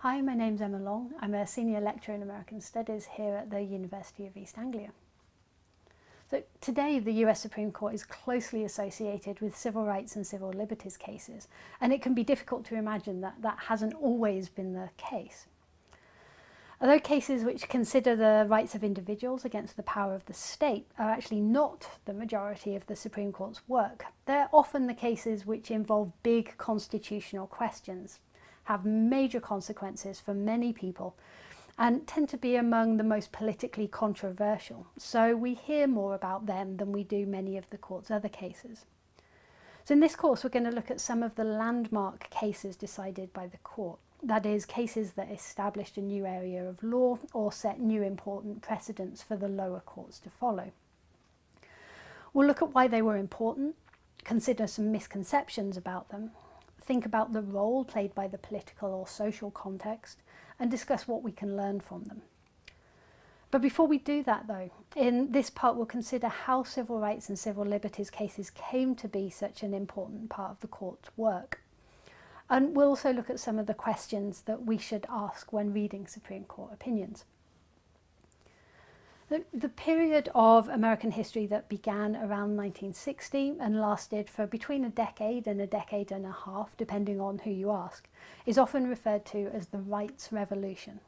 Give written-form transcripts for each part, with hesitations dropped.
Hi, my name's Emma Long. I'm a senior lecturer in American Studies here at the University of East Anglia. So today the US Supreme Court is closely associated with civil rights and civil liberties cases, and it can be difficult to imagine that that hasn't always been the case. Although cases which consider the rights of individuals against the power of the state are actually not the majority of the Supreme Court's work, they're often the cases which involve big constitutional questions, have major consequences for many people, and tend to be among the most politically controversial. So we hear more about them than we do many of the court's other cases. So in this course we're going to look at some of the landmark cases decided by the court. That is, cases that established a new area of law or set new important precedents for the lower courts to follow. We'll look at why they were important, consider some misconceptions about them, think about the role played by the political or social context, and discuss what we can learn from them. But before we do that though, in this part we'll consider how civil rights and civil liberties cases came to be such an important part of the court's work. And we'll also look at some of the questions that we should ask when reading Supreme Court opinions. The period of American history that began around 1960 and lasted for between a decade and a half, depending on who you ask, is often referred to as the Rights Revolution.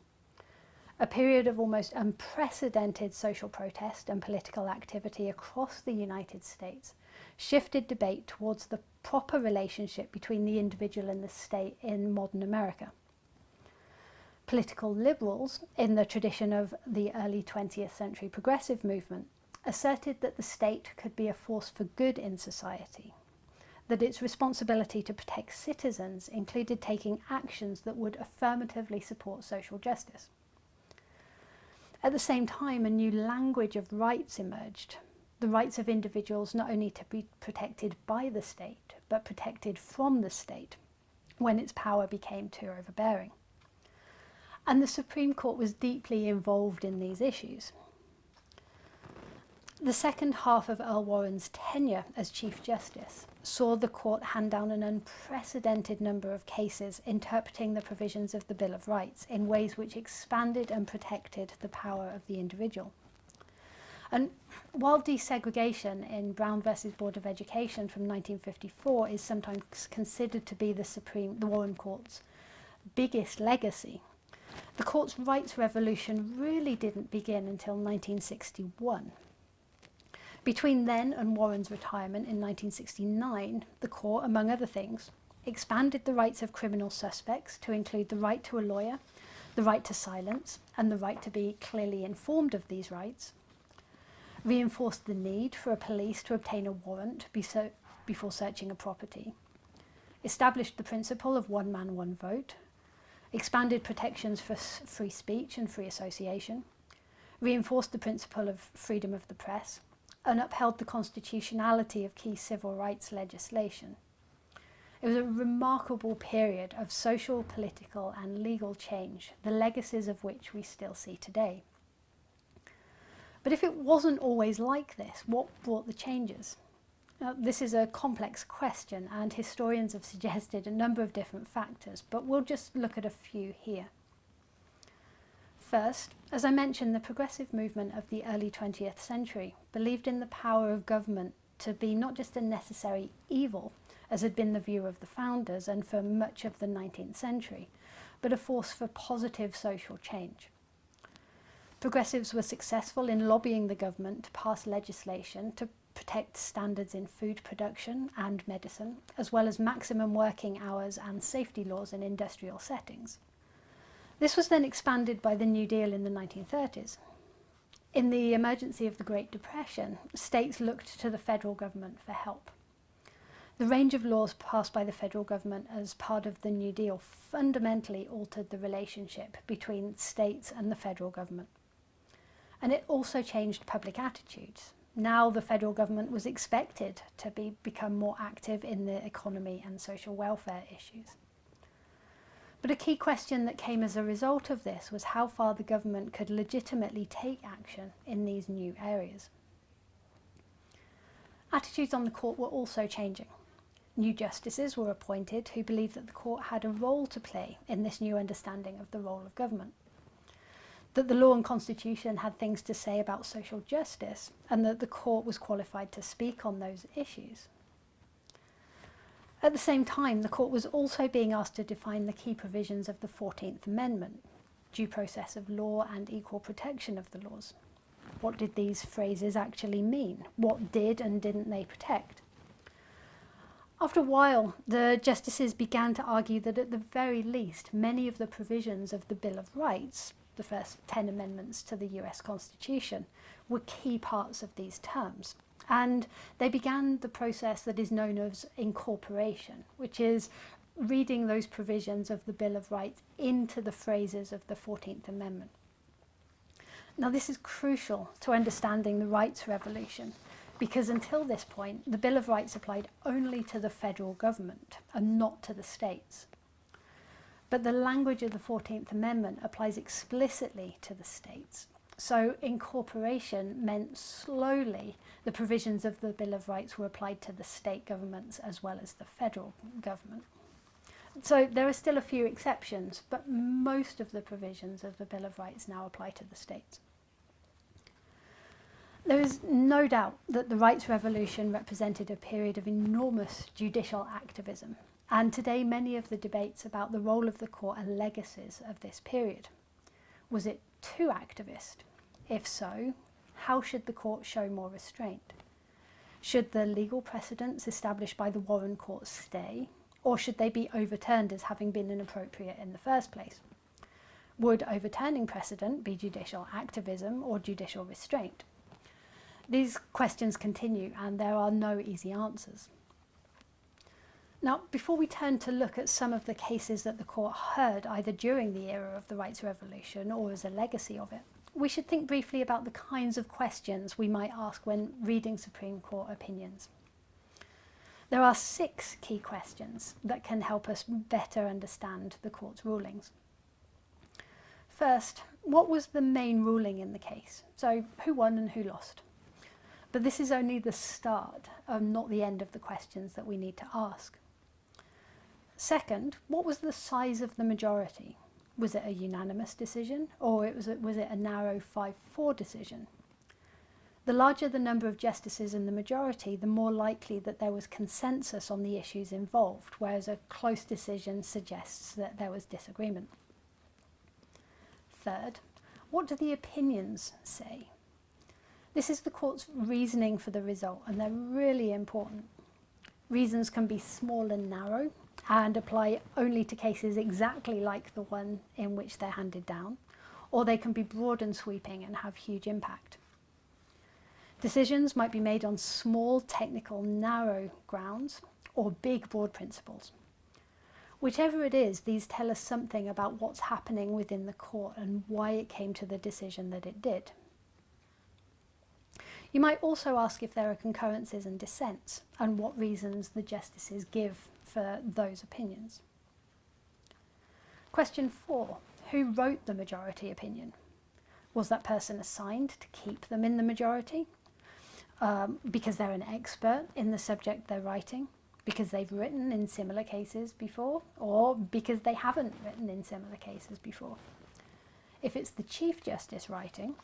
A period of almost unprecedented social protest and political activity across the United States shifted debate towards the proper relationship between the individual and the state in modern America. Political liberals, in the tradition of the early 20th century progressive movement, asserted that the state could be a force for good in society, that its responsibility to protect citizens included taking actions that would affirmatively support social justice. At the same time, a new language of rights emerged, the rights of individuals not only to be protected by the state, but protected from the state when its power became too overbearing. And the Supreme Court was deeply involved in these issues. The second half of Earl Warren's tenure as Chief Justice saw the court hand down an unprecedented number of cases interpreting the provisions of the Bill of Rights in ways which expanded and protected the power of the individual. And while desegregation in Brown versus Board of Education from 1954 is sometimes considered to be the Warren Court's biggest legacy, the court's rights revolution really didn't begin until 1961. Between then and Warren's retirement in 1969, the court, among other things, expanded the rights of criminal suspects to include the right to a lawyer, the right to silence, and the right to be clearly informed of these rights, reinforced the need for a police to obtain a warrant before searching a property, established the principle of one man, one vote, expanded protections for free speech and free association, reinforced the principle of freedom of the press, and upheld the constitutionality of key civil rights legislation. It was a remarkable period of social, political, and legal change, the legacies of which we still see today. But if it wasn't always like this, what brought the changes? Now, this is a complex question, and historians have suggested a number of different factors, but we'll just look at a few here. First, as I mentioned, the progressive movement of the early 20th century believed in the power of government to be not just a necessary evil, as had been the view of the founders and for much of the 19th century, but a force for positive social change. Progressives were successful in lobbying the government to pass legislation to protect standards in food production and medicine, as well as maximum working hours and safety laws in industrial settings. This was then expanded by the New Deal in the 1930s. In the emergency of the Great Depression, states looked to the federal government for help. The range of laws passed by the federal government as part of the New Deal fundamentally altered the relationship between states and the federal government. And it also changed public attitudes. Now the federal government was expected to become more active in the economy and social welfare issues. But a key question that came as a result of this was how far the government could legitimately take action in these new areas. Attitudes on the court were also changing. New justices were appointed who believed that the court had a role to play in this new understanding of the role of government, that the law and constitution had things to say about social justice, and that the court was qualified to speak on those issues. At the same time, the court was also being asked to define the key provisions of the 14th Amendment, due process of law and equal protection of the laws. What did these phrases actually mean? What did and didn't they protect? After a while, the justices began to argue that at the very least, many of the provisions of the Bill of Rights, the first 10 amendments to the US Constitution, were key parts of these terms. And they began the process that is known as incorporation, which is reading those provisions of the Bill of Rights into the phrases of the 14th Amendment. Now, this is crucial to understanding the rights revolution, because until this point, the Bill of Rights applied only to the federal government and not to the states. But the language of the 14th Amendment applies explicitly to the states. So incorporation meant slowly the provisions of the Bill of Rights were applied to the state governments as well as the federal government. So there are still a few exceptions, but most of the provisions of the Bill of Rights now apply to the states. There is no doubt that the rights revolution represented a period of enormous judicial activism, and today many of the debates about the role of the court are legacies of this period. Was it too activist? If so, how should the court show more restraint? Should the legal precedents established by the Warren Court stay, or should they be overturned as having been inappropriate in the first place? Would overturning precedent be judicial activism or judicial restraint? These questions continue, and there are no easy answers. Now, before we turn to look at some of the cases that the court heard either during the era of the rights revolution or as a legacy of it, we should think briefly about the kinds of questions we might ask when reading Supreme Court opinions. There are 6 key questions that can help us better understand the court's rulings. First, what was the main ruling in the case? So, who won and who lost? But this is only the start, not the end of the questions that we need to ask. Second, what was the size of the majority? Was it a unanimous decision, or was it a narrow 5-4 decision? The larger the number of justices in the majority, the more likely that there was consensus on the issues involved, whereas a close decision suggests that there was disagreement. Third, what do the opinions say? This is the court's reasoning for the result, and they're really important. Reasons can be small and narrow and apply only to cases exactly like the one in which they're handed down, or they can be broad and sweeping and have huge impact. Decisions might be made on small, technical, narrow grounds, or big, broad principles. Whichever it is, these tell us something about what's happening within the court and why it came to the decision that it did. You might also ask if there are concurrences and dissents, and what reasons the justices give for those opinions. Question 4. Who wrote the majority opinion? Was that person assigned to keep them in the majority? Because they're an expert in the subject they're writing? Because they've written in similar cases before? Or because they haven't written in similar cases before? If it's the Chief Justice writing,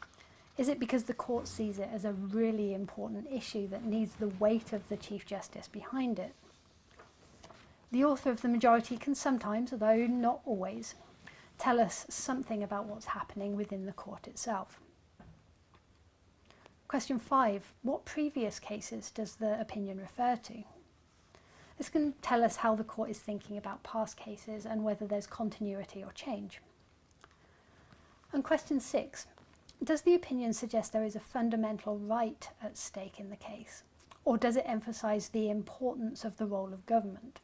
is it because the court sees it as a really important issue that needs the weight of the Chief Justice behind it? The author of the majority can sometimes, although not always, tell us something about what's happening within the court itself. Question 5. What previous cases does the opinion refer to? This can tell us how the court is thinking about past cases and whether there's continuity or change. And question 6. Does the opinion suggest there is a fundamental right at stake in the case, or does it emphasise the importance of the role of government?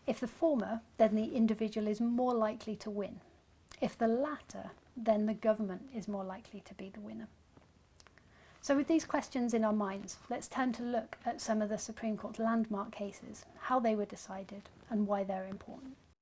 If the former, then the individual is more likely to win. If the latter, then the government is more likely to be the winner. So with these questions in our minds, let's turn to look at some of the Supreme Court's landmark cases, how they were decided, and why they're important.